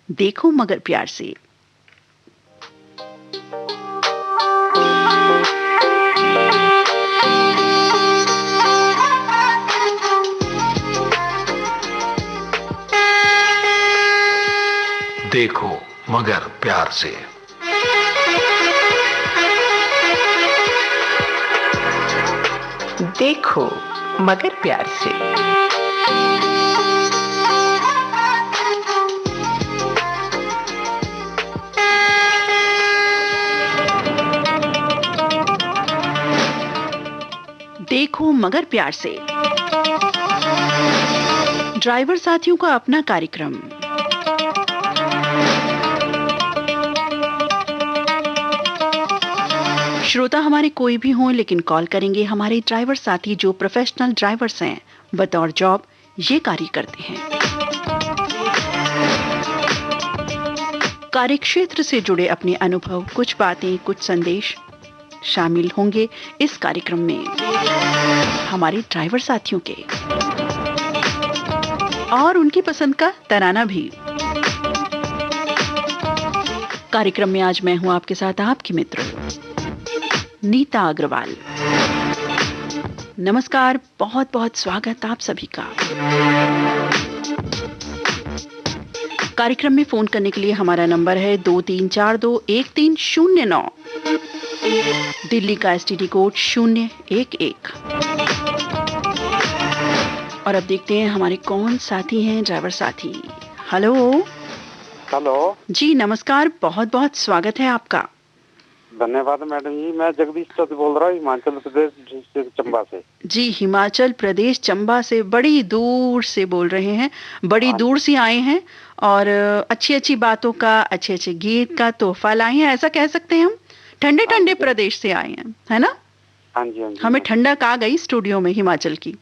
देखो मगर प्यार से। देखो मगर प्यार से। देखो मगर प्यार से। देखो मगर प्यार से, ड्राइवर साथियों का अपना कार्यक्रम। श्रोता हमारे कोई भी हों, लेकिन कॉल करेंगे हमारे ड्राइवर साथी जो प्रोफेशनल ड्राइवर्स हैं, बतौर जॉब ये कार्य करते हैं। कार्यक्षेत्र से जुड़े अपने अनुभव, कुछ बातें, कुछ संदेश शामिल होंगे इस कार्यक्रम में हमारे ड्राइवर साथियों के, और उनकी पसंद का तराना भी। कार्यक्रम में आज मैं हूं आपके साथ, आपकी मित्र नीता अग्रवाल। नमस्कार, बहुत बहुत स्वागत आप सभी का। कार्यक्रम में फोन करने के लिए हमारा नंबर है 23421309, दिल्ली का एसटीडी कोड 011। और अब देखते हैं हमारे कौन साथी हैं, ड्राइवर साथी। हेलो हेलो जी, नमस्कार, बहुत बहुत स्वागत है आपका। धन्यवाद मैडम जी। मैं जगदीश चौधरी बोल रहा हूँ, हिमाचल प्रदेश डिस्ट्रिक्ट चंबा से। जी, हिमाचल प्रदेश चंबा से बड़ी दूर से बोल रहे हैं, बड़ी दूर से आए हैं, और अच्छी अच्छी बातों का, अच्छे अच्छे गीत का तोहफा लाए हैं, ऐसा कह सकते हैं हम। ठंडे ठंडे प्रदेश से आए हैं, है ना? हाँ जी, हाँ जी। हमें ठंडक आ गई स्टूडियो में हिमाचल की।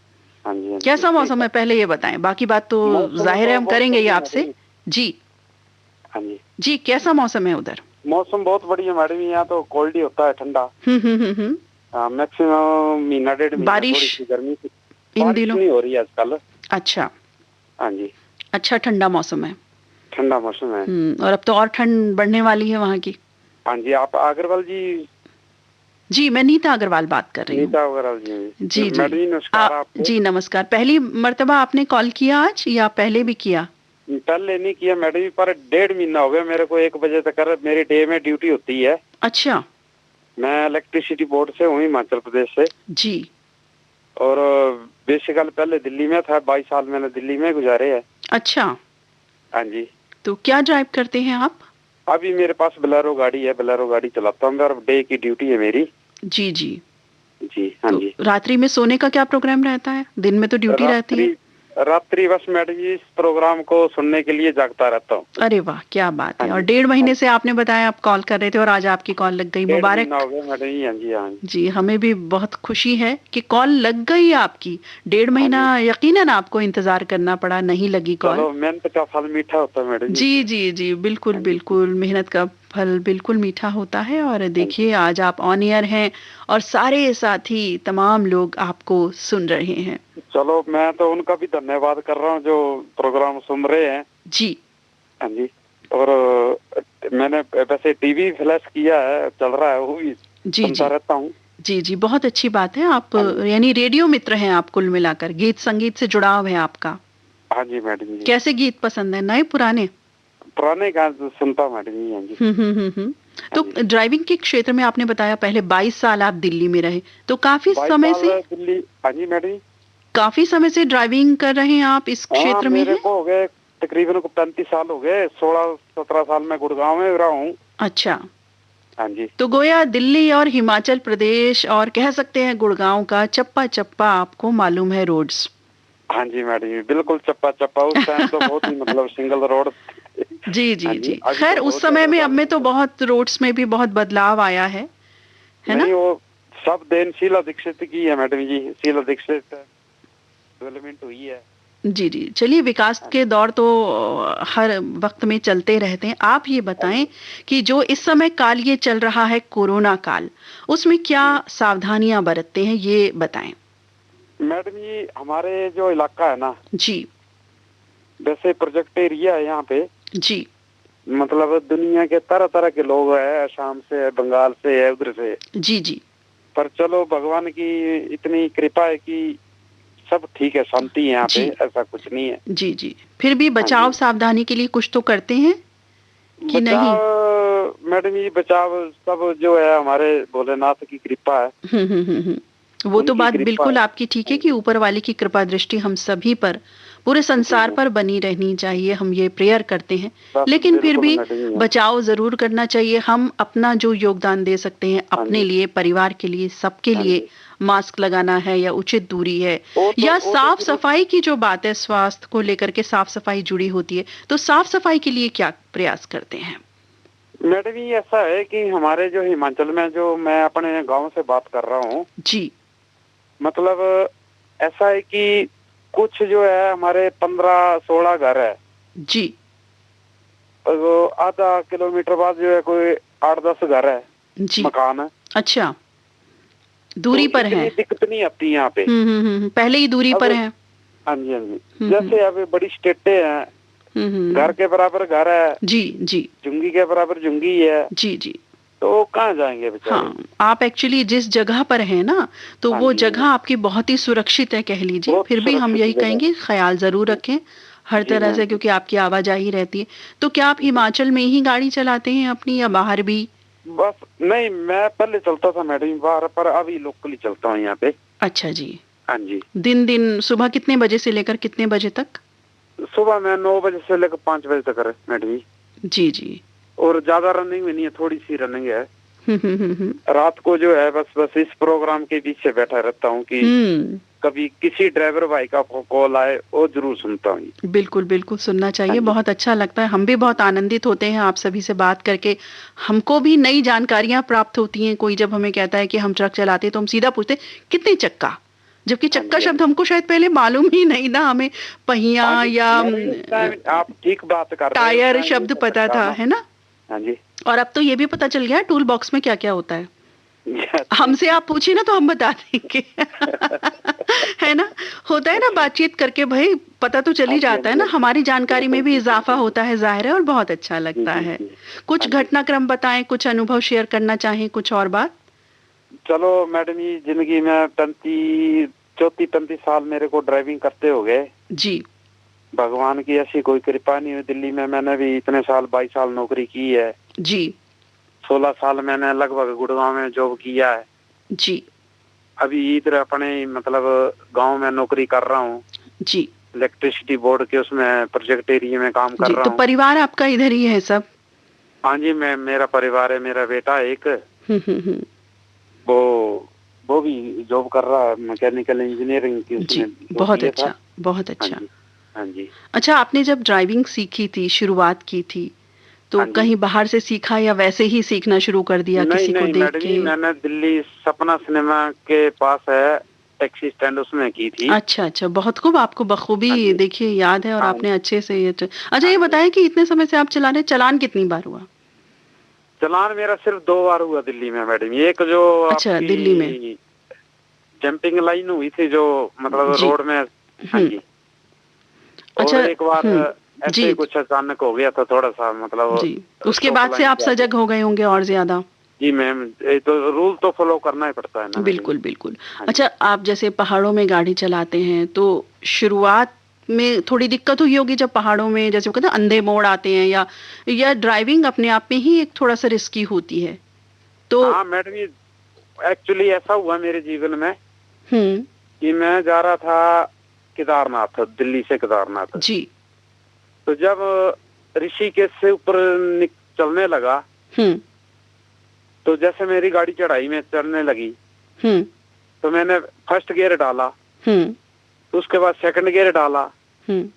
हाँ जी, हाँ जी। कैसा मौसम है पहले ये बताएं, बाकी बात तो जाहिर है हम करेंगे ही आपसे। जी हाँ जी जी, कैसा मौसम है उधर? मौसम बहुत बढ़िया मैडम, यहाँ तो कोल्ड ही होता है, ठंडा। मैक्सिमम महीना डेढ़ महीना बारिश थोड़ी सी गर्मी थी, इन बारिश दिनों नहीं हो रही है आजकल। अच्छा हाँ जी, अच्छा, ठंडा मौसम है। ठंडा मौसम है। और अब तो और ठंड बढ़ने वाली है वहाँ की। हाँ जी, आप अग्रवाल जी? जी, मैं नीता अग्रवाल बात कर रही हूँ। नीता अग्रवाल जी? जी जी मैडम जी नमस्कार आपको। जी नमस्कार। पहली मर्तबा आपने कॉल किया आज या पहले भी किया? पहले नहीं किया मैडम जी, पर डेढ़ महीना हो गया मेरे को। 1 बजे तक मेरी डे में ड्यूटी होती है। अच्छा। मैं इलेक्ट्रिसिटी बोर्ड से हूँ, हिमाचल प्रदेश से जी। और बेसिकली पहले दिल्ली में था, 22 साल मैंने दिल्ली में गुजारे हैं। अच्छा। हाँ जी। तो क्या ड्राइव करते हैं आप? अभी मेरे पास बोलेरो गाड़ी है, बोलेरो गाड़ी चलाता हूँ और डे की ड्यूटी है मेरी। जी जी जी हाँ तो जी। रात्रि में सोने का क्या प्रोग्राम रहता है? दिन में तो ड्यूटी रहती है। रात्रि बस मैडम जी इस प्रोग्राम को सुनने के लिए जागता रहता हूँ। अरे वाह, क्या बात है। और 1.5 महीने से आपने बताया आप कॉल कर रहे थे और आज आपकी कॉल लग गई, मुबारक। हो गया मैडम जी। हाँ जी, हाँ जी, हमें भी बहुत खुशी है कि कॉल लग गई आपकी। 1.5 महीना यकीनन आपको इंतजार करना पड़ा, नहीं लगी कॉल। चलो, मेहनत का फल मीठा होता है मैडम जी जी जी, बिल्कुल बिल्कुल, मेहनत का फल बिल्कुल मीठा होता है। और देखिए आज आप ऑन एयर हैं और सारे साथी, तमाम लोग आपको सुन रहे हैं। चलो, मैं तो उनका भी धन्यवाद कर रहा हूँ जो प्रोग्राम सुन रहे हैं। जी हाँ जी। और मैंने वैसे टीवी फ्लैश किया है, चल रहा है, वो भी सुनता रहता हूँ। जी जी, बहुत अच्छी बात है। आप यानी रेडियो मित्र हैं आप, कुल मिलाकर गीत संगीत से जुड़ाव है आपका। हाँ जी मैडम जी। कैसे गीत पसंद है, नए पुराने? पुराने गाने सुनता हूँ मैडम जी। हाँ जी। तो ड्राइविंग के क्षेत्र में आपने बताया पहले 22 साल आप दिल्ली में रहे, तो काफी समय से दिल्ली। हाँ जी मैडम जी। काफी समय से ड्राइविंग कर रहे हैं आप इस क्षेत्र में? मेरे को हो गए तकरीबन 35 साल हो गए। 16-17 साल में गुड़गांव में रहा हूँ। अच्छा। हाँ जी। तो गोया दिल्ली और हिमाचल प्रदेश और कह सकते हैं गुड़गांव का चप्पा चप्पा आपको मालूम है रोड्स। हाँ जी मैडम जी, बिल्कुल चप्पा चप्पा। उस टाइम तो बहुत ही मतलब सिंगल रोड। जी जी जी, खैर उस समय में, अब में तो बहुत रोड्स में भी बहुत बदलाव आया है ना? नहीं, वो सब देन शीला दीक्षित की है मैडम जी। शीला दीक्षित डेवलपमेंट हुई है। जी जी, चलिए, विकास के दौर तो हर वक्त में चलते रहते हैं। आप ये बताएं कि जो इस समय काल ये चल रहा है, कोरोना काल, उसमें क्या सावधानियां बरतते हैं, ये बताएं। मैडम जी, हमारे जो इलाका है ना जी, वैसे प्रोजेक्ट एरिया है यहाँ पे जी, मतलब दुनिया के तरह तरह के लोग हैं, असम से है, बंगाल से है, उधर से। जी जी पर चलो भगवान की इतनी कृपा है कि सब ठीक है, शांति है यहाँ पे, जी ऐसा कुछ नहीं है। जी जी। फिर भी हाँ बचाव जी। सावधानी के लिए कुछ तो करते हैं कि नहीं? बचाव मैडम जी, बचाव सब जो है हमारे भोलेनाथ की कृपा है, वो तो उनकी बात कृपा बिल्कुल है। आपकी ठीक है हाँ कि जी। ऊपर वाले की कृपा दृष्टि हम सभी पर, पूरे जी संसार जी। पर बनी रहनी चाहिए, हम ये प्रेयर करते हैं। बस लेकिन फिर बिल्कुल भी मैडम जी। बचाव जरूर करना चाहिए। हम अपना जो योगदान दे सकते हैं हाँ अपने जी। लिए, परिवार के लिए, सबके हाँ लिए, जी। मास्क लगाना है या उचित दूरी है या वो तो साफ जरूर। सफाई की जो बात है, स्वास्थ्य को लेकर के साफ सफाई जुड़ी होती है, तो साफ सफाई के लिए क्या प्रयास करते हैं? मैडम जी ऐसा है कि हमारे जो हिमाचल में, जो मैं अपने गांव से बात कर रहा हूँ, जी मतलब ऐसा है कि कुछ जो है हमारे 15-16 घर है, जी और वो आधा किलोमीटर बाद जो है कोई 8-10 घर है, जी। मकान है। अच्छा, तो दूरी पर है। इतनी दिक्कत नहीं आती यहाँ पे। पहले ही दूरी अब पर है। हाँ जी, हाँ जी। हम्म जैसे अब बड़ी स्टेटें हैं, घर हम्म। के बराबर घर है, जी जी झुंगी के बराबर झुंगी है, जी जी। तो कहाँ जाएंगे बेचारे। हाँ, आप एक्चुअली जिस जगह पर हैं ना, तो हाँ वो जी, जगह आपकी बहुत ही सुरक्षित है कह लीजिए। बहुत फिर भी हम सुरक्षित यही जगह। कहेंगे ख्याल जरूर रखें हर जी तरह मैम। से, क्योंकि आपकी आवाजाही रहती है। तो क्या आप हिमाचल में ही गाड़ी चलाते हैं अपनी या बाहर भी? बस नहीं, मैं पहले चलता था मैडम बाहर, पर अभी लोकली चलता हूँ यहाँ पे। अच्छा जी। हाँ जी। दिन दिन सुबह कितने बजे से लेकर कितने बजे तक? सुबह में 9 बजे से लेकर 5 बजे तक है मैडम जी। जी जी। और ज्यादा रनिंग में नहीं है, थोड़ी सी रनिंग है। हम्म। रात को जो है बस इस प्रोग्राम के पीछे बैठा रहता हूँ कि हम्म। कभी किसी ड्राइवर भाई का कॉल आए, वो जरूर सुनता हूँ। बिल्कुल बिल्कुल सुनना हाँ चाहिए, जी। बहुत अच्छा लगता है। हम भी बहुत आनंदित होते हैं आप सभी से बात करके। हमको भी नई जानकारियां प्राप्त होती हैं। कोई जब हमें कहता है कि हम ट्रक चलाते हैं तो हम सीधा पूछते हैं कितने चक्का, जबकि हाँ चक्का जी। हाँ शब्द जी। हमको शायद पहले मालूम ही नहीं ना, हमें पहिया हाँ जी या मैडम जी, उस टाइम आप ठीक बात कर रहे हैं, उस टायर टाइम ये शब्द सब पता चक्का था, ना। है ना? हाँ जी। और अब तो ये भी पता चल गया है टूल बॉक्स में क्या क्या होता है। हमसे आप पूछिए ना तो हम बता देंगे। है ना? होता है ना, अच्छा। बातचीत करके भाई पता तो चल हाँ ही जी, हाँ जाता है जी, ना, हाँ जी। हमारी जानकारी में बिल्कुल भी बिल्कुल इजाफा बिल्कुल। होता है, जाहिर है, और बहुत अच्छा जी लगता जी है। जी। कुछ हाँ जी। घटनाक्रम बताएं, कुछ अनुभव शेयर करना चाहें, कुछ और बात? चलो मैडम जी, जिंदगी में 34-35 साल मेरे को ड्राइविंग करते हो गए। जी भगवान की ऐसी कोई कृपा नहीं हुई। दिल्ली में मैंने भी इतने साल 22 साल नौकरी की है। जी 16 साल मैंने लगभग गुड़गांव में जॉब किया है। जी अभी इधर अपने मतलब गांव में नौकरी कर रहा हूँ, जी इलेक्ट्रिसिटी बोर्ड के, उसमें प्रोजेक्ट एरिया में काम कर जी। रहा तो हूँ। परिवार आपका इधर ही है सब? हाँ जी, मेरा परिवार है, मेरा बेटा एक, हम्म। वो वो भी जॉब कर रहा है, मैकेनिकल इंजीनियरिंग की उसने जी, वो बहुत किया था। अच्छा, बहुत हाँ अच्छा। जी। हाँ जी। अच्छा, आपने जब ड्राइविंग सीखी थी, शुरुआत की थी, तो हाँ जी। कहीं बाहर से सीखा या वैसे ही सीखना शुरू कर दिया नहीं किसी को नहीं देख मैडम के? जी, मैंने दिल्ली सपना सिनेमा के पास है टैक्सी स्टैंड, उसमें की थी। अच्छा अच्छा, बहुत खूब, आपको बखूबी हाँ जी। देखिए याद है और हाँ। आपने अच्छे से अच्छा, हाँ ये जी। बताएं कि इतने समय से आप चला रहे, चलान कितनी बार हुआ? चलान मेरा सिर्फ 2 बार हुआ दिल्ली में मैडम। एक जो अच्छा, दिल्ली में। आपकी जंपिंग लाइन हुई थी, जो मतलब जी। रोड में। हाँ हम्म। जी। अच्छा। और एक बार ऐसे जी ही कुछ अचानक हो गया था, थोड़ा सा मतलब जी। उसके स्टॉप बाद से लाइन आप पे आ गया। सजग हो गए होंगे और ज्यादा। जी मैम, ये तो रूल तो फॉलो करना ही पड़ता है ना मैडम बिल्कुल जी। बिल्कुल। हाँ अच्छा, जी। आप जैसे पहाड़ों में गाड़ी चलाते हैं तो शुरुआत में थोड़ी दिक्कत हुई होगी जब पहाड़ों में, जैसे वो कहते हैं अंधे मोड़ आते हैं, या ड्राइविंग अपने आप में ही एक थोड़ा सा रिस्की होती है तो? हाँ मैडम जी, एक्चुअली ऐसा हुआ मेरे जीवन में हम्म। कि मैं जा रहा था केदारनाथ, दिल्ली से केदारनाथ। जी। तो जब ऋषिकेश से ऊपर चलने लगा, हम्म तो जैसे मेरी गाड़ी चढ़ाई में चढ़ने लगी, हम्म तो मैंने फर्स्ट गियर डाला, हम्म तो उसके बाद सेकंड गियर डाला, हम्म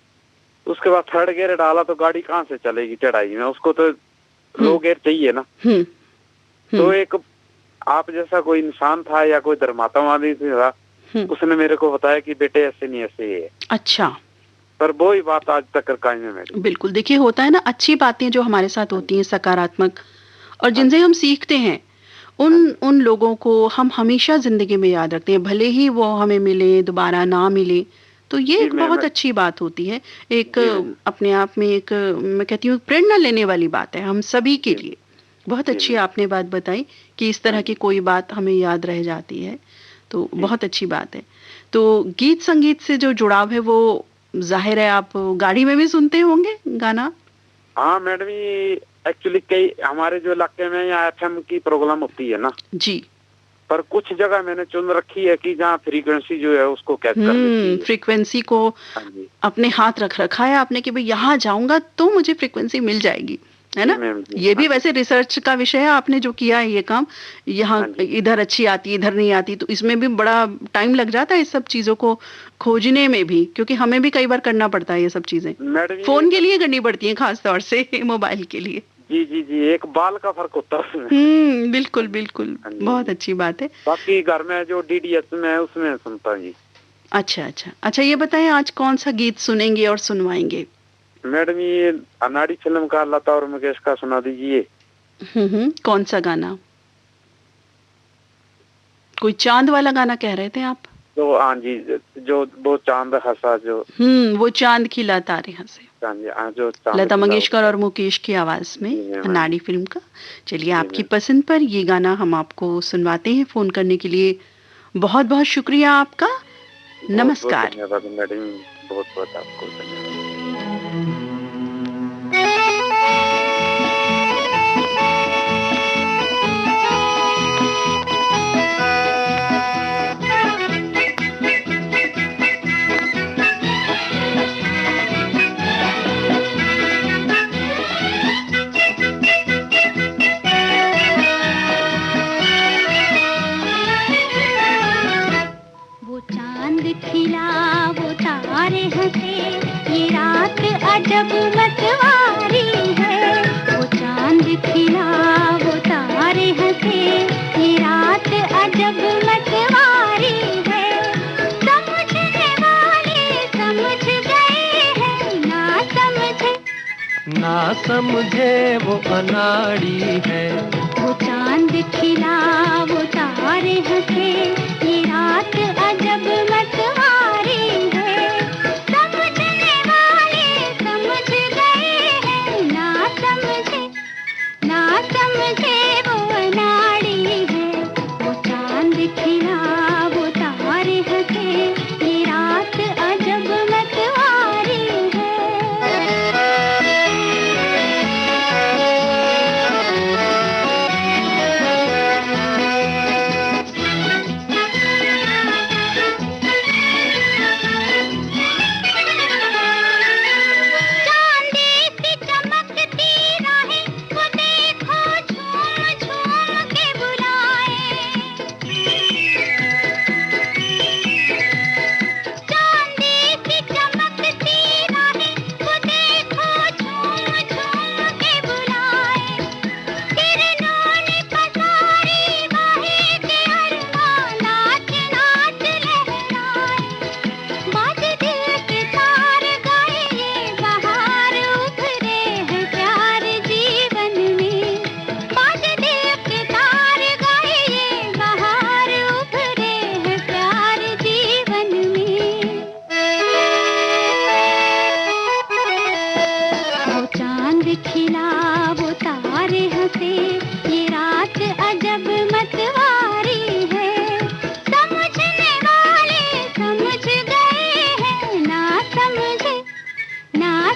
उसके बाद थर्ड गियर डाला, तो गाड़ी कहाँ से चलेगी चढ़ाई में, उसको तो लो गियर चाहिए ना। हम्म तो एक आप जैसा कोई इंसान था या कोई धर्मात्मावादी था, उसने मेरे को बताया कि बेटे ऐसे नहीं, ऐसे ही है। अच्छा। पर वो ही बात आज तक कायम है मैडम। बिल्कुल, देखिए होता है ना, अच्छी बातें जो हमारे साथ हाँ होती जी। हैं सकारात्मक, और हाँ जिनसे जी। हम सीखते हैं, उन हाँ जी। उन लोगों को हम हमेशा जिंदगी में याद रखते हैं, भले ही वो हमें मिले दोबारा ना मिले, तो ये जी, एक बहुत अच्छी बात होती है। एक अपने आप में एक मैं कहती हूँ प्रेरणा लेने वाली बात है हम सभी के लिए। बहुत अच्छी आपने बात बताई कि इस तरह की कोई बात हमें याद रह जाती है, तो बहुत अच्छी बात है। तो गीत संगीत से जो जुड़ाव है वो ज़ाहिर है आप गाड़ी में भी सुनते होंगे गाना? हाँ मैडम, ये एक्चुअली कई हमारे जो इलाके में यहाँ एफएम की प्रॉब्लम होती है ना जी। पर कुछ जगह मैंने चुन रखी है कि जहाँ फ्रीक्वेंसी जो है उसको कैच कर लेती है। फ्रीक्वेंसी को अपने हाथ रख रखा है आपने कि भाई यहाँ जाऊंगा तो मुझे फ्रीक्वेंसी मिल जाएगी, है ना? ये भी वैसे रिसर्च का विषय है, आपने जो किया है ये काम। यहाँ इधर अच्छी आती, इधर नहीं आती, तो इसमें भी बड़ा टाइम लग जाता है इस सब चीजों को खोजने में भी, क्योंकि हमें भी कई बार करना पड़ता है ये सब चीजें। फोन के लिए करनी पड़ती है खास तौर से, मोबाइल के लिए। जी जी जी, एक बाल का फर्क होता है उसमें। बिल्कुल बिल्कुल, बहुत अच्छी बात है। बाकी घर में जो डीडीएच में है उसमें सुनता हूँ जी। अच्छा अच्छा अच्छा, ये बताएं आज कौन सा गीत सुनेंगे और सुनवाएंगे? मैडम ये अनाड़ी फिल्म का लता और मुकेश का सुना दीजिए। कौन सा गाना? कोई चांद वाला गाना कह रहे थे आप? तो हाँ जी, जो वो चांद हंसा जो वो चांद खिला तारे हंसे, जो लता मंगेशकर और मुकेश की आवाज में अनाड़ी फिल्म का। चलिए आपकी पसंद पर ये गाना हम आपको सुनवाते हैं। फोन करने के लिए बहुत बहुत शुक्रिया आपका। नमस्कार। धन्यवाद मैडम, बहुत बहुत आपको धन्यवाद। अजब मतवारी है, वो चांद खिला वो तारे हंसे, ये रात अजब मतवारी है। समझने वाले समझ गए हैं, ना समझे वो अनाड़ी है। वो चांद खिला वो तारे हंसे, ये रात अजब मतवारी है।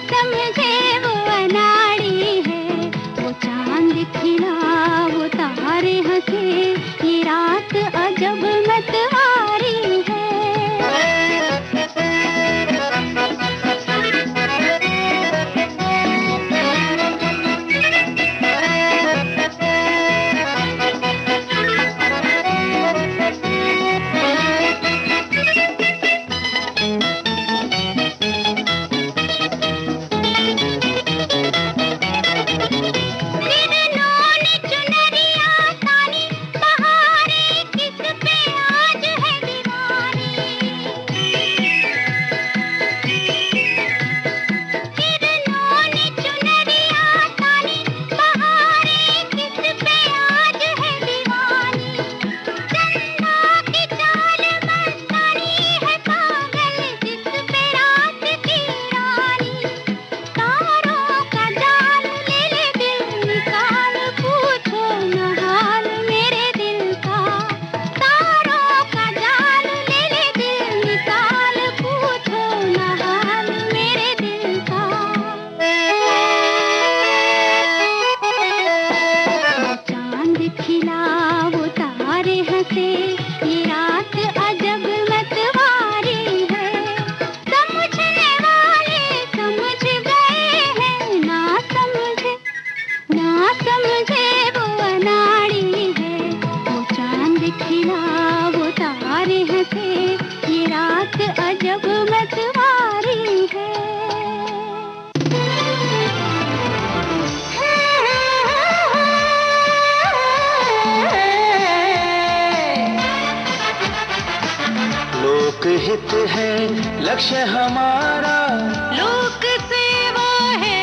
समझे वो अनाड़ी है, वो चांद खिला वो तारे हंसे, ये रात अजब मतवारी है। ना समझे वो अनाड़ी है, वो चांद खिला वो तारे हंसे, ये रात अजब मतवारी है। लोकहित है लक्ष्य हमारा, लोक सेवा है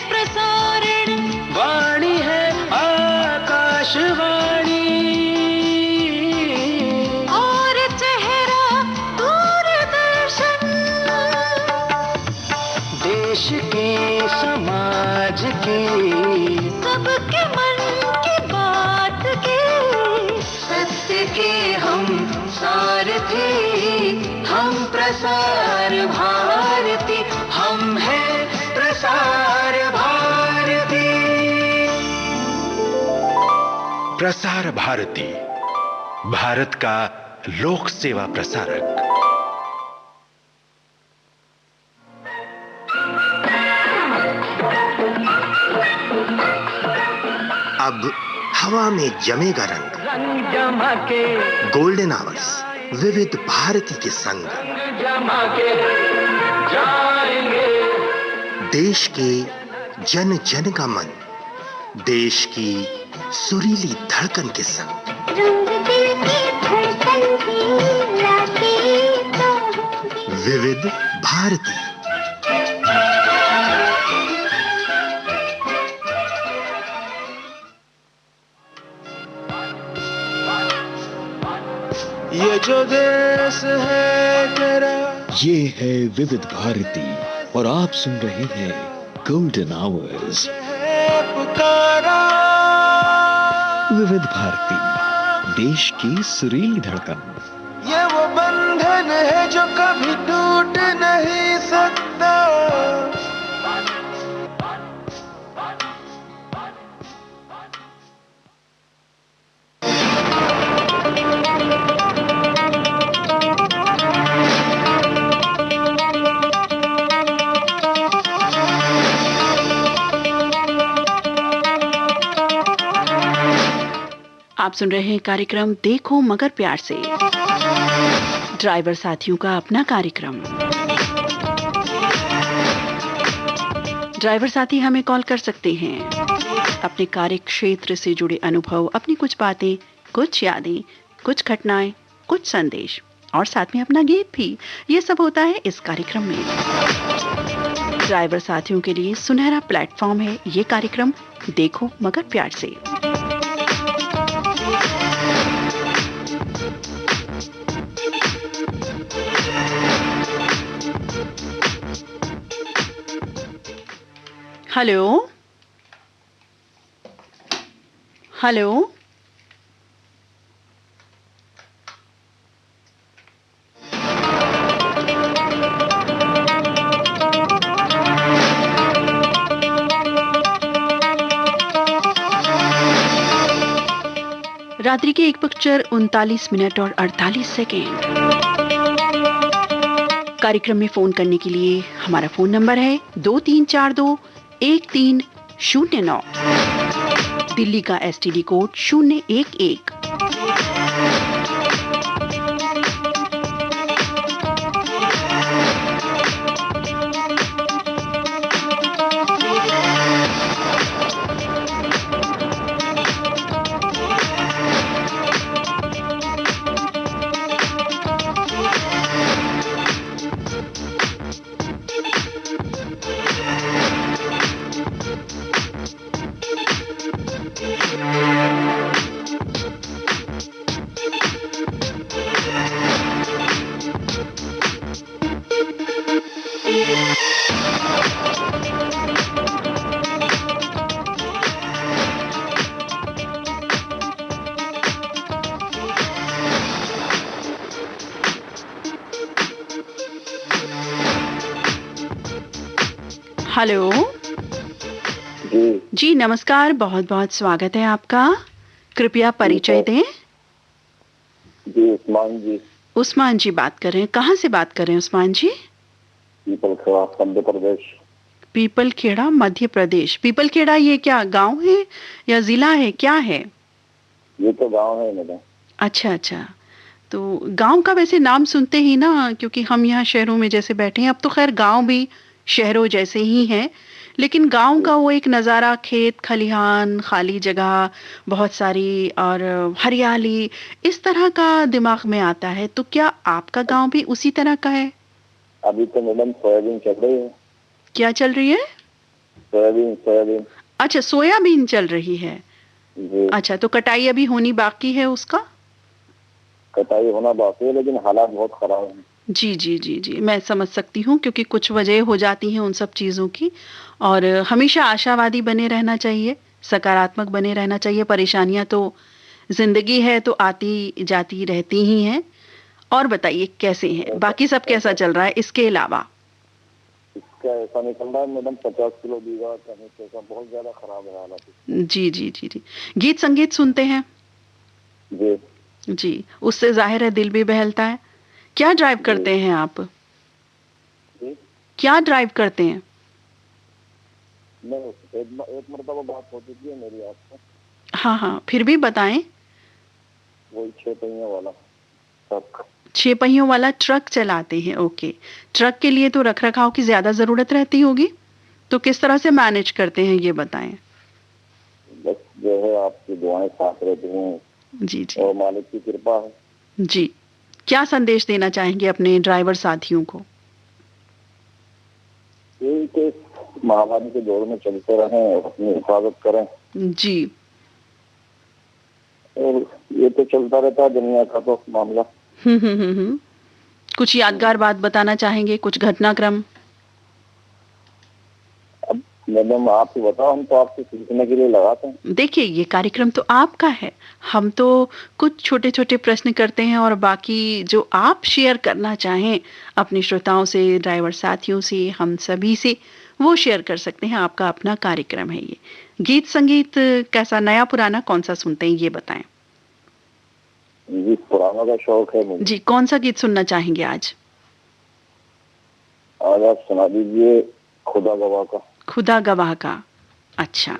प्रसारण, वाणी है आकाशवाणी, और चेहरा दूरदर्शन, देश के समाज के सबके मन की बात के, सत्य के हम सारथी, हम प्रसार भारती, हम हैं प्रसार भारती। प्रसार भारती, भारत का लोक सेवा प्रसारक। अब हवा में जमेगा रंग, रंग जमा के गोल्डन आवर्स विविध भारती के संग, जमा के जाएंगे। देश के जन जन का मन, देश की सुरीली धड़कन के संग। रंग दिल की धड़कन की लाके तो होगी। विविध भारती। ये जो देश है तेरा, ये है विविध भारती और आप सुन रहे हैं गोल्डन आवर्स। है पुकारा, विविध भारती, देश की सुरीली धड़कन। ये वो बंधन है जो कभी टूट नहीं सकता। आप सुन रहे हैं कार्यक्रम देखो मगर प्यार से, ड्राइवर साथियों का अपना कार्यक्रम। ड्राइवर साथी हमें कॉल कर सकते हैं, अपने कार्य क्षेत्र से जुड़े अनुभव, अपनी कुछ बातें, कुछ यादें, कुछ घटनाएं, कुछ संदेश और साथ में अपना गीत भी। ये सब होता है इस कार्यक्रम में। ड्राइवर साथियों के लिए सुनहरा प्लेटफॉर्म है ये कार्यक्रम देखो मगर प्यार से। हेलो हेलो, रात्रि के 1:39 और 48 सेकेंड। कार्यक्रम में फोन करने के लिए हमारा फोन नंबर है 23421309, दिल्ली का STD कोड 011। हेलो जी नमस्कार, बहुत बहुत स्वागत है आपका। कृपया परिचय दें। जी उस्मान जी। उस्मान जी बात कर रहे हैं, कहाँ से बात कर रहे हैं उस्मान जी? पीपल खड़ा, मध्य प्रदेश। पीपलखेड़ा मध्य प्रदेश। पीपलखेड़ा ये क्या गांव है या जिला है, क्या है? ये तो गांव है मैडम। अच्छा अच्छा। तो गांव का वैसे नाम सुनते ही ना, क्योंकि हम यहाँ शहरों में जैसे बैठे हैं, अब तो खैर गांव भी शहरों जैसे ही हैं, लेकिन गांव का वो एक नज़ारा, खेत खलिहान, खाली जगह बहुत सारी और हरियाली, इस तरह का दिमाग में आता है। तो क्या आपका गांव भी उसी तरह का है? अभी तो मैडम सोयाबीन चल रही है। क्या चल रही है? Soybean soybean. अच्छा, सोयाबीन चल रही है। जी। अच्छा, तो कटाई अभी होनी बाकी है उसका? कटाई होना बाकी है, लेकिन हालात बहुत खराब हैं। जी जी जी जी, मैं समझ सकती हूँ, क्योंकि कुछ वजह हो जाती हैं उन सब चीज़ों की। और हमेशा आशावादी बने रहना चाहिए, सकारात्मक बने रहना चाहिए। परेशानियां तो जिंदगी है, तो आती जाती रहती ही हैं। और बताइए कैसे हैं बाकी, सब कैसा चल रहा है इसके अलावा? इसका ऐसा निकल रहा है मैडम, 50 किलो बीघा कहीं से बहुत ज्यादा खराब है हालात। जी जी जी जी। गीत संगीत सुनते हैं? जी जी, उससे जाहिर है दिल भी बहलता है। क्या ड्राइव करते हैं आप? जी? क्या ड्राइव करते हैं? नहीं, एक मरतबा बात हो चुकी है मेरी आपसे। हाँ हाँ, फिर भी बताएं। वही 6 पहियों वाला ट्रक। 6 पहियों वाला ट्रक चलाते हैं, ओके। ट्रक के लिए तो रख रखाव की ज्यादा जरूरत रहती होगी, तो किस तरह से मैनेज करते हैं ये बताएं। बस जो है आपकी दुआएं साथ रहती हैं। जी जी। और मालिक की कृपा है। जी, क्या संदेश देना चाहेंगे अपने ड्राइवर साथियों को? यही कि महामारी के दौर में चलते रहें और अपनी हिफाजत करें। जी। और ये तो चलता रहता है दुनिया का तो मामला। कुछ यादगार बात बताना चाहेंगे, कुछ घटनाक्रम? अब मैडम आप ही बताओ, हम तो आपसे सीखने के लिए लगाते हैं। देखिए, ये कार्यक्रम तो आपका है, हम तो कुछ छोटे छोटे प्रश्न करते हैं, और बाकी जो आप शेयर करना चाहें अपने श्रोताओं से, ड्राइवर साथियों से, हम सभी से, वो शेयर कर सकते हैं। आपका अपना कार्यक्रम है ये। गीत संगीत कैसा, नया पुराना, कौन सा सुनते हैं ये बताएं। जी, पुराना का शौक है मुझे। जी, कौन सा गीत सुनना चाहेंगे आज? आज आप सुना दीजिए खुदा गवाह का। खुदा गवाह का। अच्छा,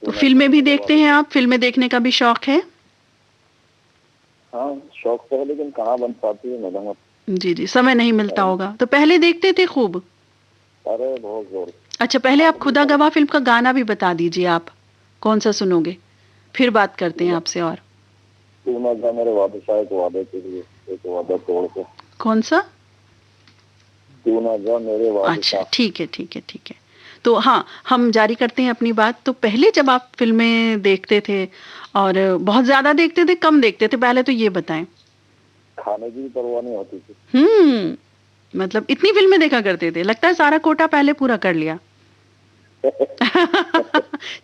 तो फिल्में भी देखते हैं आप? फिल्में देखने का भी शौक है? हाँ, शौक तो है, लेकिन कहाँ बन पाती है मैडम अब। जी जी, समय नहीं मिलता होगा। तो पहले देखते थे खूब? अरे बहुत जोर। अच्छा, पहले आप खुदा गवाह फिल्म का गाना भी बता दीजिए, आप कौन सा सुनोगे, फिर बात करते हैं आपसे। और तू ना जा मेरे वादे, शायद वादे के लिए एक वादा तोड़ के। कौन सा? तू ना जा मेरे वादे। अच्छा, ठीक है ठीक है ठीक है। तो हाँ, हम जारी करते हैं अपनी बात। तो पहले जब आप फिल्में देखते थे, और बहुत ज्यादा देखते थे, कम देखते थे, पहले तो ये बताएं। खाने की भी परवाह नहीं होती थी। मतलब इतनी फिल्में देखा करते थे, लगता है सारा कोटा पहले पूरा कर लिया।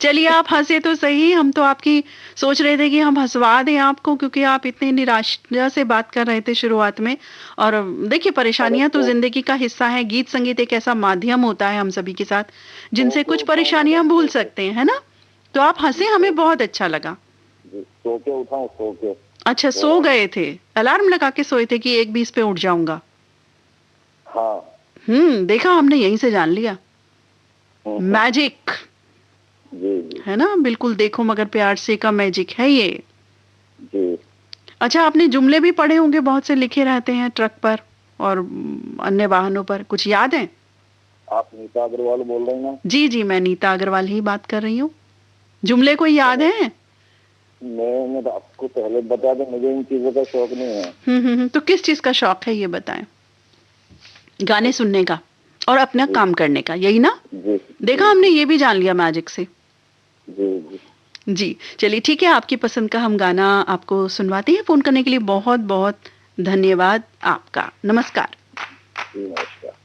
चलिए, आप हंसे तो सही, हम तो आपकी सोच रहे थे कि हम हंसवा दें आपको, क्योंकि आप इतने निराशा से बात कर रहे थे शुरुआत में। और देखिए, परेशानियां तो जिंदगी का हिस्सा है। गीत संगीत एक ऐसा माध्यम होता है हम सभी के साथ, जिनसे कुछ परेशानियां भूल सकते हैं, है ना? तो आप हंसे, हमें बहुत अच्छा लगा। सो के उठाऊं, सो के? अच्छा, सो गए थे, अलार्म लगा के सोए थे कि 1:20 पे उठ जाऊंगा? हाँ। देखा, हमने यहीं से जान लिया मैजिक। जी। है ना, बिल्कुल। देखो मगर प्यार से का मैजिक है ये। जी। अच्छा, आपने जुमले भी पढ़े होंगे, बहुत से लिखे रहते हैं ट्रक पर और अन्य वाहनों पर, कुछ याद है? आप नीता अग्रवाल बोल रहे हैं ना? जी जी, मैं नीता अग्रवाल ही बात कर रही हूँ। जुमले कोई याद है? मैं तो आपको पहले बता दूं, मुझे इन चीजों का शौक नहीं है। तो किस चीज का शौक है ये बताएं? गाने सुनने का और अपना काम करने का, यही ना? जी। देखा, हमने ये भी जान लिया मैजिक से। जी। जी, चलिए ठीक है, आपकी पसंद का हम गाना आपको सुनवाते हैं। फोन करने के लिए बहुत बहुत धन्यवाद आपका। नमस्कार। नमस्कार।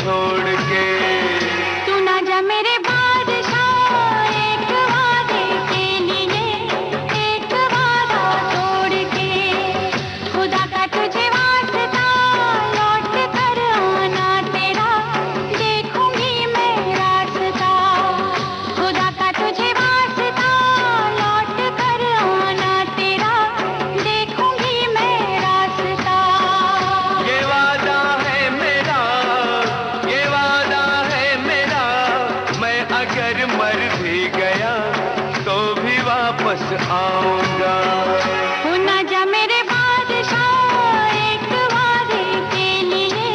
छोड़ के। तू ना जा मेरे बादशाह एक वादे के लिए, एक वादा तोड़ के। खुदा का तुझे वास्ता लौट कर आना तेरा, देखूंगी मैं रास्ता। खुदा का तुझे वास्ता लौट कर आना तेरा, देखूंगी मैं रास्ता। ये वादा है मेरा, ये वादा है मेरा, मैं अगर मर भी गया तो भी वापस आऊंगा। हो ना जा मेरे बादशाह एक वादे के लिए,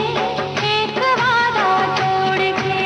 एक वादा तोड़ के।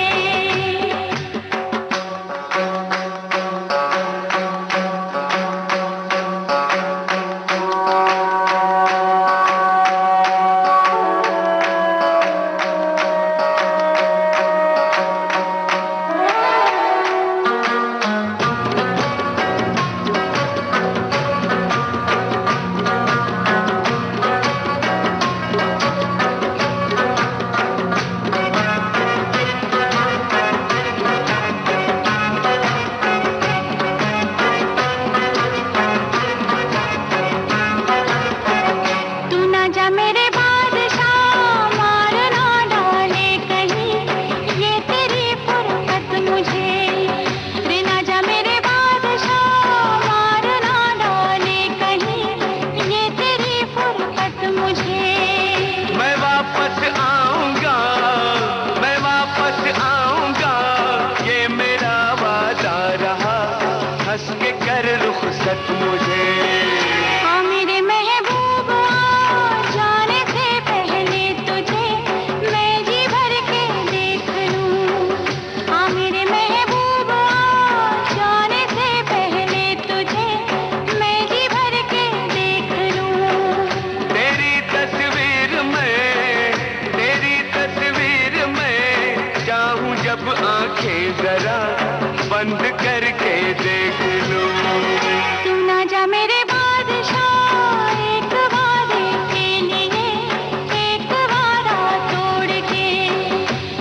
तू ना जा मेरे बादशाह मार ना डाले कहीं, ये तेरी फुर्सत मुझे। रे ना जा मेरे बादशाह मार ना डाले कहीं, ये तेरी फुर्सत मुझे। मैं वापस आऊंगा, मैं वापस आऊंगा, ये मेरा वादा रहा, हंस के कर रुखसत मुझे। हाँ मेरे महबूब आ जाने से पहले तुझे मैं जी भर के देख लूं। हाँ मेरे महबूब आ जाने से पहले तुझे मैं जी भर के देख लूं। तेरी तस्वीर में चाहूं जब आंखें जरा बंद करके देख लूं। तू ना जा मेरे बादशाह एक वादे के लिए, एक वादा तोड़ के।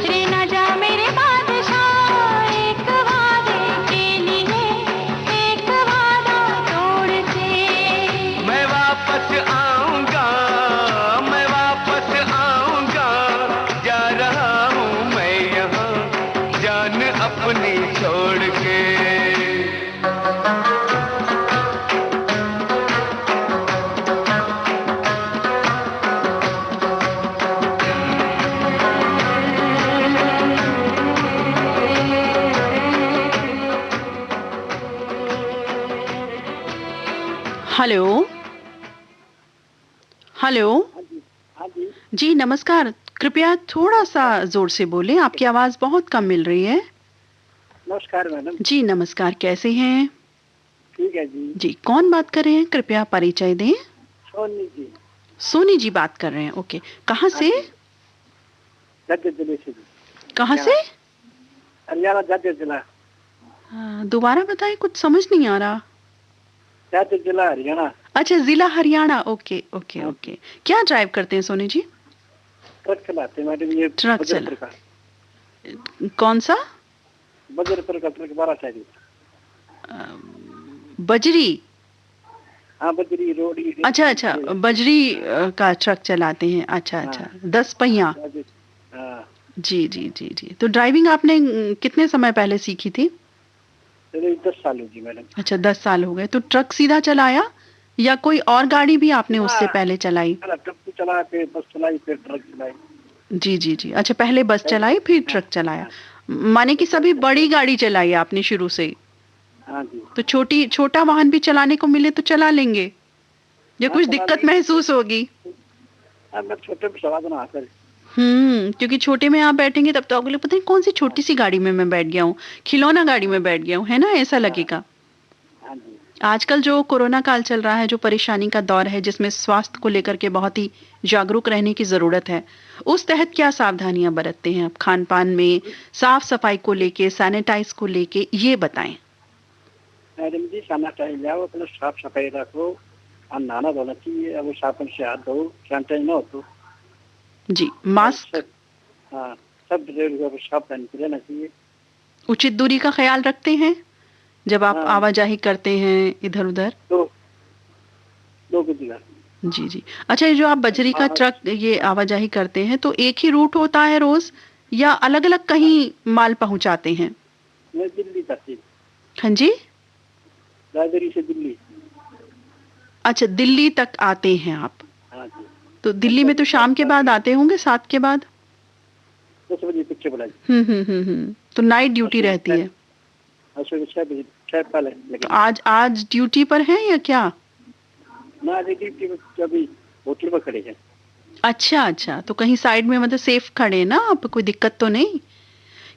रे ना जा मेरे बादशाह एक वादे के लिए, एक वादा तोड़ के। मैं वापस आऊंगा, मैं वापस आऊंगा, जा रहा हूं मैं यहाँ जान अपनी छोड़ के। Hello hello. जी नमस्कार, कृपया थोड़ा सा जोर से बोलें, आपकी आवाज बहुत कम मिल रही है। नमस्कार मैडम। जी नमस्कार, कैसे हैं? ठीक है जी। जी कौन बात कर रहे हैं, कृपया परिचय दें। सोनी जी। सोनी जी बात कर रहे हैं, ओके। कहाँ से? जज्जर जिले से जी। कहाँ से? हरियाणा जज्जर जिला। दोबारा बताएं, कुछ समझ नहीं आ रहा। जज्जर जिला हरियाणा। अच्छा, जिला हरियाणा, ओके ओके ओके। क्या ड्राइव करते हैं सोनी जी? ट्रक चलाते हैं मैडम। ये ट्रक चला, कौन सा? बजरपुर का ट्रक, 12 टायरी। बजरी? हाँ बजरी रोडी। अच्छा अच्छा, बजरी का ट्रक चलाते हैं। अच्छा अच्छा, 10 पहिया। जी जी जी जी। तो ड्राइविंग आपने कितने समय पहले सीखी थी? 10 साल हो गई मैडम। अच्छा 10 साल हो गए। तो ट्रक सीधा चलाया या कोई और गाड़ी भी आपने उससे पहले चलाई? ट्रक चलाया, फिर बस चलाई, फिर ट्रक चलाई। जी जी जी। अच्छा, पहले बस चलाई फिर ट्रक चलाया, माने कि सभी बड़ी गाड़ी चलाई आपने शुरू से? हाँ जी। तो छोटा वाहन भी चलाने को मिले तो चला लेंगे या कुछ दिक्कत महसूस होगी? मैं छोटे पे सवार ना आकर। क्योंकि छोटे में आप बैठेंगे तब तो अगले पता नहीं कौन सी छोटी सी गाड़ी में मैं बैठ गया हूँ, खिलौना गाड़ी में बैठ गया हूँ, है ना, ऐसा लगेगा। आजकल जो कोरोना काल चल रहा है, जो परेशानी का दौर है, जिसमें स्वास्थ्य को लेकर के बहुत ही जागरूक रहने की जरूरत है, उस तहत क्या सावधानियां बरतते हैं आप खान पान में, साफ सफाई को लेके, सैनिटाइज को लेके, ये बताएं। मैडम जी सैनिटाइज लाओ, अपना साफ सफाई रखो, और नहाना धोना चाहिए, अब साबुन से हाथ धो, सैनिटाइज ना हो तो। जी, मास्क। हाँ, सब जगह सावधानी से रहना चाहिए। उचित दूरी का ख्याल रखते हैं जब आप हाँ। आवाजाही करते हैं इधर उधर? दो गुजरा। जी जी। अच्छा, ये जो आप बजरी का हाँ। ट्रक ये आवाजाही करते हैं तो एक ही रूट होता है रोज या अलग अलग कहीं माल पहुंचाते हैं? मैं दिल्ली तक थी, हाँ जी। राजौरी से दिल्ली। अच्छा, दिल्ली तक आते हैं आप? हाँ जी। तो दिल्ली में तो शाम के बाद आते होंगे, 7 के बाद? 10 बजे पीछे बोला। तो नाइट ड्यूटी रहती है? सुबह 6 बजे 6 पहले। तो आज ड्यूटी पर हैं या क्या? ना ड्यूटी में अभी होटल पर खड़े हैं। अच्छा अच्छा, तो कहीं साइड में मतलब सेफ खड़े ना आप, कोई दिक्कत तो नहीं?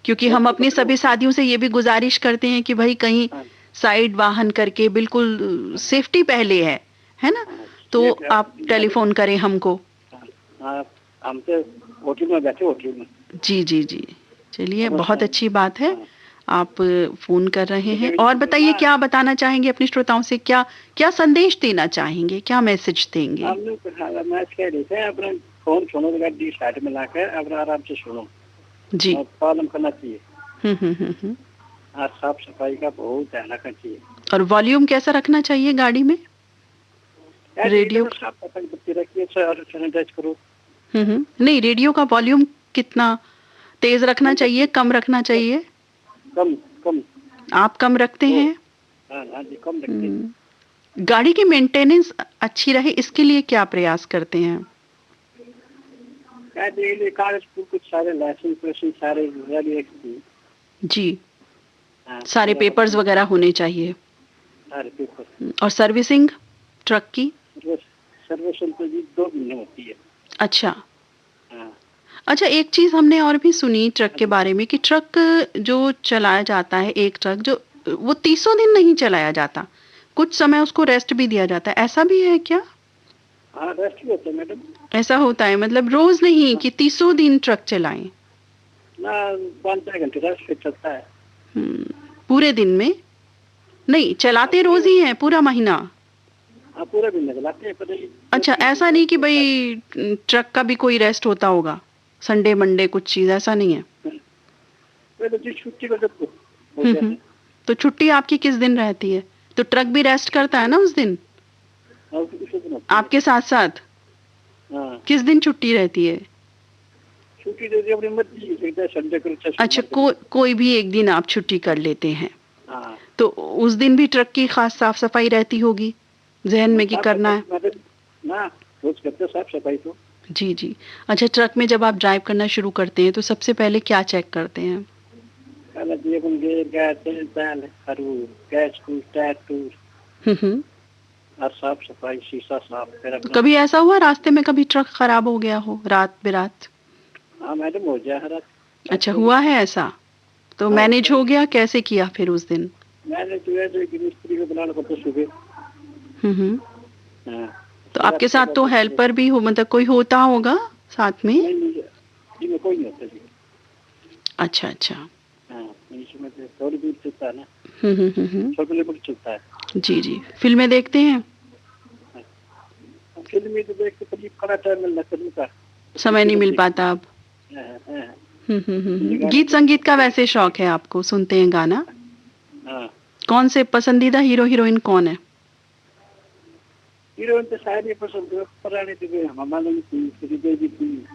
क्योंकि हम अपने सभी साथियों से ये भी गुजारिश करते हैं कि भाई कहीं साइड वाहन करके बिल्कुल सेफ्टी पहले है ना? तो आप टेलीफोन करें हमको। हाँ, हम तो होटल में बैठे, होटल में। जी जी जी, चलिए, बहुत अच्छी बात है आप फोन कर रहे हैं। और बताइए, क्या बताना चाहेंगे अपने श्रोताओं से? क्या क्या संदेश देना चाहेंगे, क्या मैसेज देंगे? हम लोग मैं कह रहे थे अपना फोन सुनो, गाड़ी साइड में लाकर अपना आराम से सुनो जी। पालन करना चाहिए। और साफ सफाई का बहुत ध्यान रखना चाहिए। और वॉल्यूम कैसा रखना चाहिए गाड़ी में? रेडियो साफ सफाई करती रखिए और सैनिटाइज करो। नहीं, रेडियो का वॉल्यूम कितना तेज रखना चाहिए, कम रखना चाहिए? कम। आप कम रखते हैं? हाँ जी, कम रखते हैं। गाड़ी की मेंटेनेंस अच्छी रहे इसके लिए क्या प्रयास करते हैं? कागज कुछ सारे लाइसेंस सारे जी। सारे पेपर्स वगैरह होने चाहिए। सारे पेपर। और सर्विसिंग ट्रक की? सर्विसिंग तो जी 2 महीने होती है। अच्छा। अच्छा, एक चीज हमने और भी सुनी ट्रक के बारे में कि ट्रक जो चलाया जाता है, एक ट्रक जो वो 30 दिन नहीं चलाया जाता, कुछ समय उसको रेस्ट भी दिया जाता है, ऐसा भी है क्या? हाँ, रेस्ट भी होता है मैडम। ऐसा होता है, मतलब रोज नहीं कि 30 दिन ट्रक चलाएं? ना, 5-6 घंटे रेस्ट फिर चलता है। पूरे दिन में नहीं चलाते, रोज ही है पूरा महीना? हाँ, पूरा दिन चलाते हैं पर। अच्छा, ऐसा नहीं कि भाई ट्रक का भी कोई रेस्ट होता होगा, संडे मंडे कुछ चीज, ऐसा नहीं है? छुट्टी को जब तो छुट्टी आपकी किस दिन रहती है? तो ट्रक भी रेस्ट करता है ना उस दिन आपके साथ साथ? किस दिन छुट्टी रहती है? छुट्टी दे अपनी मर्जी, संडे को। अच्छा, कोई भी एक दिन आप छुट्टी कर लेते हैं? हाँ। तो उस दिन भी ट्रक की खास साफ सफाई रहती होगी जहन में कि करना है ना? रोज करते साफ सफाई तो। जी जी। अच्छा, ट्रक में जब आप ड्राइव करना शुरू करते हैं तो सबसे पहले क्या चेक करते हैं? और साफ सफाई, शीशा साफ। कभी ऐसा हुआ रास्ते में कभी ट्रक खराब हो गया हो रात बिरात? हाँ मैडम, हो जाए। अच्छा, हुआ है ऐसा? तो मैनेज हो गया, कैसे किया फिर उस दिन? मैंने मिस्त्री को बनाना पड़ता सुबह। तो आपके साथ तो हेल्पर भी हो, मतलब कोई होता होगा साथ में? नहीं, कोई नहीं होता जी। अच्छा अच्छा। इसमें थोड़ी दूर चलता है ना। चलता है। जी जी। फिल्में देखते हैं? फिल्म में तो देखते, कभी खड़ा टाइम मिलना, फिल्म का समय नहीं मिल पाता अब। गीत संगीत का वैसे शौक है आपको, सुनते हैं गाना? कौन से पसंदीदा हीरो हीरोइन कौन है? हीरोइन तो सारी पसंद है, पुरानी थी, हमारी थी, श्रीदेवी थी,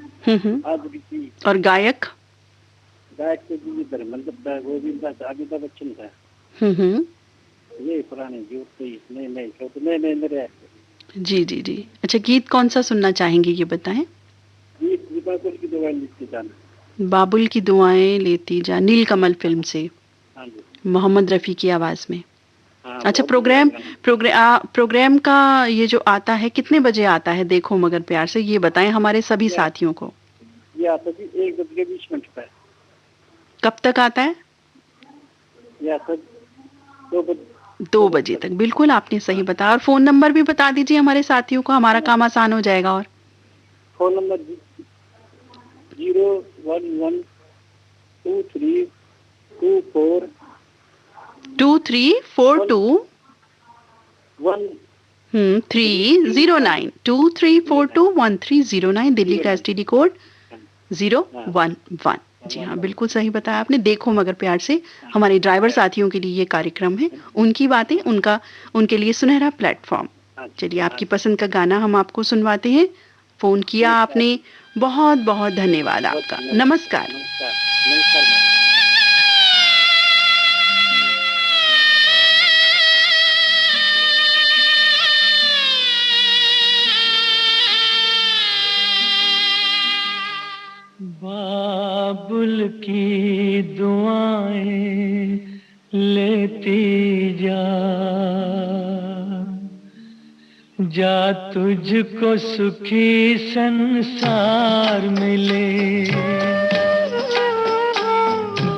आदमी थी। और गायक? गायक तो जी धर्मेंद्र था, गोविंदा था, अमिताभ बच्चन था। ये पुराने गीत थे, नए मेरे। जी जी जी। अच्छा, गीत कौन सा सुनना चाहेंगे ये बताएं? गीत बाबुल की दुआएं लेती जाना। बाबुल की दुआएं लेती जा, नीलकमल फिल्म से। हाँ जी। मोहम्मद रफी की आवाज में। अच्छा, प्रोग्राम का ये जो आता है कितने बजे आता है? देखो मगर प्यार से ये बताएं हमारे सभी साथियों को। ये आता जी 1:20 पर। कब तक आता है? ये आता 2 बजे तक। बिल्कुल, आपने सही बताया। और फोन नंबर भी बता दीजिए हमारे साथियों को, हमारा काम आसान हो जाएगा। और फोन नंबर 0112324 2342 1309 2342 1309, दिल्ली का STD कोड 011। जी हाँ, बिल्कुल सही बताया आपने। देखो मगर प्यार से हमारे ड्राइवर साथियों के लिए ये कार्यक्रम है। उनकी बातें, उनके लिए सुनहरा प्लेटफ़ॉर्म। चलिए आपकी पसंद का गाना हम आपको सुनवाते हैं। फ़ोन किया आपने, बहुत-बहुत धन्यवाद आपका। नमस्कार। बाबुल की दुआएं लेती जा तुझको सुखी संसार मिले।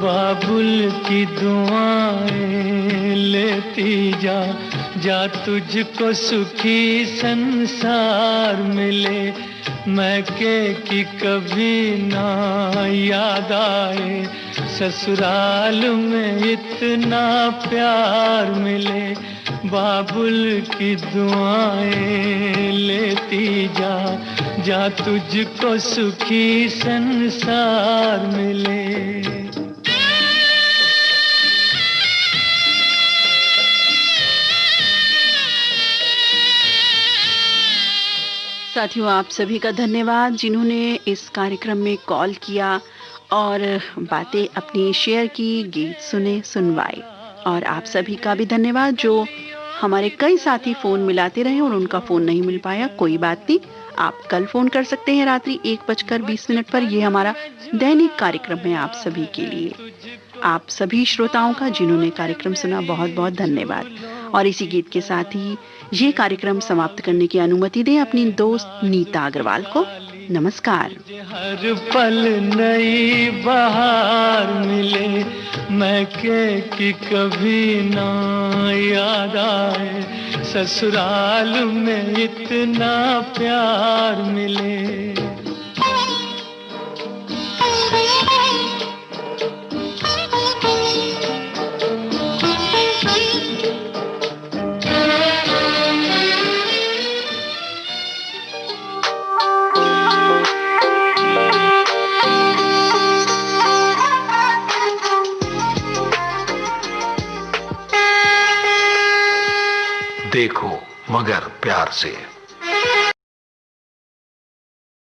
बाबुल की दुआएं लेती जा तुझको सुखी संसार मिले। मैके की कभी ना याद आए, ससुराल में इतना प्यार मिले। बाबुल की दुआएं लेती जा तुझको सुखी संसार मिले। साथियों, आप सभी का धन्यवाद जिन्होंने इस कार्यक्रम में कॉल किया और बातें अपनी शेयर की, गीत सुने, सुनवाए। और आप सभी का भी धन्यवाद जो हमारे कई साथी फ़ोन मिलाते रहे और उनका फ़ोन नहीं मिल पाया। कोई बात नहीं, आप कल फ़ोन कर सकते हैं रात्रि 1:20 पर। ये हमारा दैनिक कार्यक्रम है आप सभी के लिए। आप सभी श्रोताओं का जिन्होंने कार्यक्रम सुना, बहुत बहुत धन्यवाद। और इसी गीत के साथ ही ये कार्यक्रम समाप्त करने की अनुमति दें अपनी दोस्त नीता अग्रवाल को। नमस्कार। हर पल नई बहार मिले, मैके की कभी ना याद आए, ससुराल में इतना प्यार मिले। देखो मगर प्यार से।